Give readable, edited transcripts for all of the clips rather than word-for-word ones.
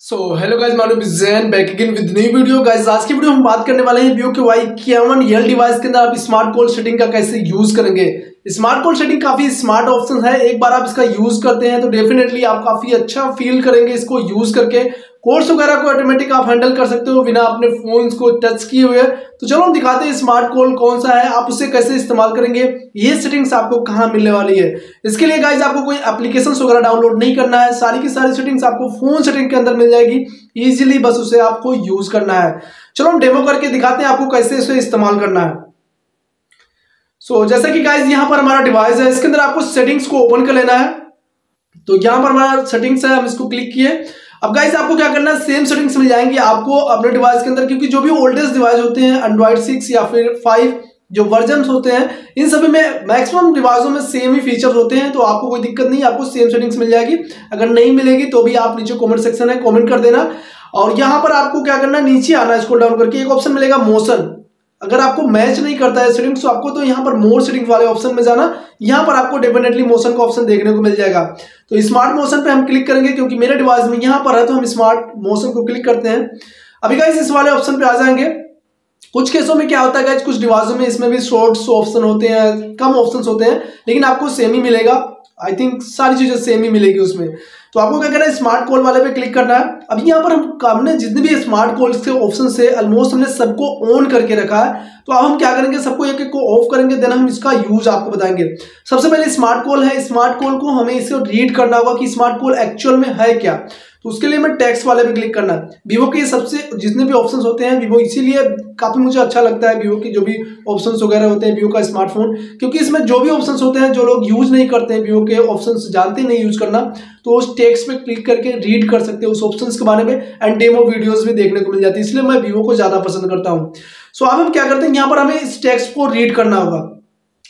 Hello guys, my name is Jain, back again with new video. Guys आज की video हम बात करने वाले हैं वीवो के Y51L डिवाइस के अंदर आप स्मार्ट कॉल सेटिंग का कैसे यूज करेंगे। स्मार्ट कॉल सेटिंग काफी स्मार्ट ऑप्शन है, एक बार आप इसका यूज करते हैं तो डेफिनेटली आप काफी अच्छा फील करेंगे इसको यूज करके। कॉल्स वगैरह को ऑटोमेटिक आप हैंडल कर सकते हो बिना अपने फोन को टच किए हुए। तो चलो हम दिखाते हैं स्मार्ट कॉल कौन सा है, आप उसे कैसे इस्तेमाल करेंगे, ये सेटिंग्स आपको कहां मिलने वाली है। इसके लिए गाइज आपको कोई एप्लीकेशंस वगैरह डाउनलोड नहीं करना है, सारी की सारी सेटिंग्स आपको फोन सेटिंग के अंदर मिल जाएगी इजीली, बस उसे आपको यूज करना है। चलो हम डेमो करके दिखाते हैं आपको कैसे इसे इस्तेमाल करना है। जैसा कि गाइज यहाँ पर हमारा डिवाइस है, इसके अंदर आपको सेटिंग्स को ओपन कर लेना है। तो यहाँ पर हमारा सेटिंग्स है, हम इसको क्लिक किए। अब गाइस आपको क्या करना है, सेम सेटिंग्स मिल जाएंगी आपको अपने डिवाइस के अंदर, क्योंकि जो भी ओल्डेस्ट डिवाइस होते हैं एंड्रॉइड 6 या फिर 5 जो वर्जन होते हैं, इन सभी में मैक्सिमम डिवाइसों में सेम ही फीचर्स होते हैं। तो आपको कोई दिक्कत नहीं, आपको सेम सेटिंग्स मिल जाएगी। अगर नहीं मिलेगी तो भी आप नीचे कमेंट सेक्शन है, कमेंट कर देना। और यहाँ पर आपको क्या करना है, नीचे आना, स्क्रॉल डाउन करके एक ऑप्शन मिलेगा मोशन। अगर आपको मैच नहीं करता है सेटिंग्स तो आपको तो यहाँ पर मोर सेटिंग वाले ऑप्शन में जाना, यहाँ पर आपको डेफिनेटली मोशन का ऑप्शन देखने को मिल जाएगा। तो स्मार्ट मोशन पे हम क्लिक करेंगे, क्योंकि मेरे डिवाइस में यहाँ पर है, तो हम स्मार्ट मोशन को क्लिक करते हैं। अभी गाइस इस वाले ऑप्शन पे आ जाएंगे। कुछ केसों में क्या होता है गाइस, कुछ डिवाइसों में इसमें भी शॉर्ट्स ऑप्शन होते हैं, कम ऑप्शंस होते हैं, लेकिन आपको सेम ही मिलेगा। आई थिंक सारी चीजें सेम ही मिलेगी उसमें। तो आपको क्या करना है, स्मार्ट कॉल वाले पे क्लिक करना है। अभी यहाँ पर हमने जितने भी स्मार्ट कॉल के ऑप्शन से ऑलमोस्ट हमने सबको ऑन करके रखा है। तो अब हम क्या करेंगे, सबको एक एक को ऑफ करेंगे, देन हम इसका यूज आपको बताएंगे। सबसे पहले स्मार्ट कॉल है, स्मार्ट कॉल को हमें इसे रीड करना होगा कि स्मार्ट कॉल एक्चुअल में है क्या। तो उसके लिए हमें टेक्स्ट वाले पे क्लिक करना है। वीवो के सबसे जितने भी ऑप्शंस होते हैं, वीवो इसीलिए काफी मुझे अच्छा लगता है, वीवो की जो भी ऑप्शंस वगैरह होते हैं वीवो का स्मार्टफोन, क्योंकि इसमें जो भी ऑप्शंस होते हैं जो लोग यूज नहीं करते हैं, वीवो के ऑप्शंस जानते नहीं यूज करना, तो उस टेक्स्ट पे क्लिक करके रीड कर सकते हैं उस ऑप्शंस के बारे में, एंड डेमो वीडियोस भी देखने को मिल जाती है, इसलिए मैं वीवो को ज्यादा पसंद करता हूँ। अब हम क्या करते हैं, यहाँ पर हमें इस टेक्स्ट को रीड करना होगा।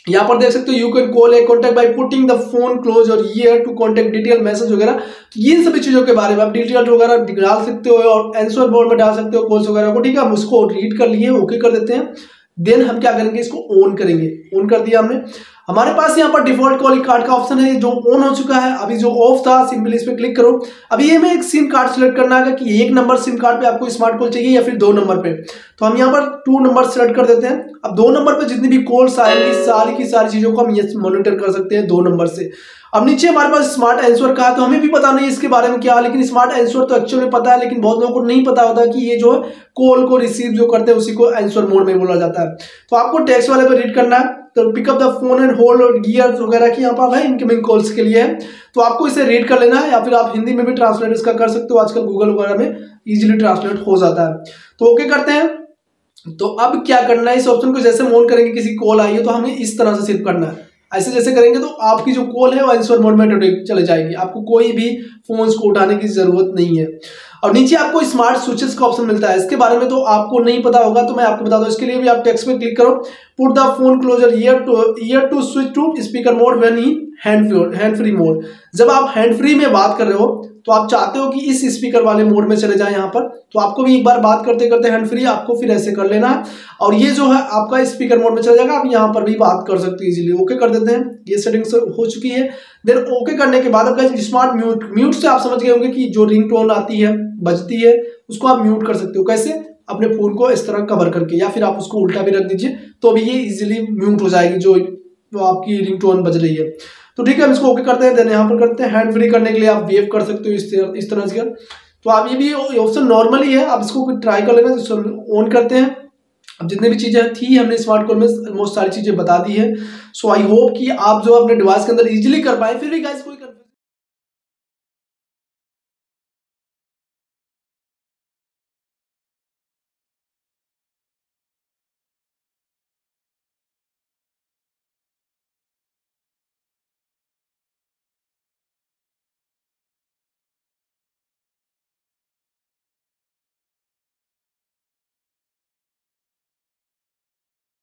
यहाँ पर देख सकते हो, you can call a contact by putting the phone close your ear to contact detail message वगैरह। तो ये सभी चीजों के बारे में आप डिटेल वगैरह डाल सकते हो और आंसर बोर्ड में डाल सकते हो कॉल्स वगैरह को। ठीक है, हम उसको रीड कर लिए, ओके कर देते हैं। देन हम क्या करेंगे, इसको ऑन करेंगे। ऑन कर दिया हमने। हमारे पास यहाँ पर डिफॉल्ट कॉलिंग कार्ड का ऑप्शन है जो ऑन हो चुका है। अभी जो ऑफ था, सिंपली इस पे क्लिक करो। अभी ये में एक सिम कार्ड सिलेक्ट करना है कि एक नंबर सिम कार्ड पे आपको स्मार्ट कॉल चाहिए या फिर 2 नंबर पे। तो हम यहाँ पर 2 नंबर सिलेक्ट कर देते हैं। अब 2 नंबर पे जितनी भी कॉल्स आएंगी सारी की सारी चीजों को हम ये मॉनिटर कर सकते हैं 2 नंबर से। अब नीचे हमारे पास स्मार्ट आंसर का है, तो हमें भी पता नहीं इसके बारे में क्या है, लेकिन स्मार्ट आंसर तो एक्चुअली में पता है, लेकिन बहुत लोगों को नहीं पता होता कि ये जो है कॉल को रिसीव जो करते हैं उसी को आंसर मोड में बोला जाता है। तो आपको टेक्स्ट वाले पे रीड करना है। तो pick up the phone and hold और गियर वगैरह की यहाँ पर है, इनकमिंग कॉल्स के लिए है। तो आपको इसे रीड कर लेना है, या फिर आप हिंदी में भी ट्रांसलेट इसका कर सकते हो, आजकल गूगल वगैरह में इजीली ट्रांसलेट हो जाता है। तो ओके करते हैं। तो अब क्या करना है, इस ऑप्शन को जैसे हम ऑन करेंगे, किसी कॉल आई है तो हमें इस तरह से सिर्फ करना है। ऐसे जैसे करेंगे तो आपकी जो कॉल है वो आंसर मोड में चले जाएगी, आपको कोई भी फोन्स को उठाने की जरूरत नहीं है। और नीचे आपको स्मार्ट स्विचेस का ऑप्शन मिलता है, इसके बारे में तो आपको नहीं पता होगा, तो मैं आपको बता दूं। इसके लिए भी आप टेक्स्ट में क्लिक करो, put the phone closer ear to switch to speaker mode when in hand free mode. जब आप हैंड फ्री में बात कर रहे हो तो आप चाहते हो कि इस स्पीकर वाले मोड में चले जाए यहाँ पर, तो आपको भी एक बार बात करते करते हैंड फ्री आपको फिर ऐसे कर लेना है, और ये जो है आपका स्पीकर मोड में चला जाएगा। आप यहाँ पर भी बात कर सकते हो इजीली। ओके कर देते हैं, ये सेटिंग्स हो चुकी है। देन ओके करने के बाद अब स्मार्ट म्यूट से आप समझ गए होंगे कि जो रिंगटोन आती है, बजती है, उसको आप म्यूट कर सकते हो। कैसे, अपने फोन को इस तरह कवर करके, या फिर आप उसको उल्टा भी रख दीजिए तो भी ये इजीली म्यूट हो जाएगी जो आपकी रिंगटोन बज रही है। तो ठीक है, हम इसको ओके करते हैं। देन यहाँ पर करते हैं हैंड फ्री करने के लिए आप वेव कर सकते हो इस तरह से। तो आप ये भी ऑप्शन नॉर्मली है, आप इसको ट्राई कर लेना। तो ऑन करते हैं। अब जितने भी चीजें थी हमने स्मार्ट कॉल में ऑलमोस्ट सारी चीजें बता दी है। सो आई होप कि आप जो अपने डिवाइस के अंदर इजीली कर पाए। फिर भी गाइस कोई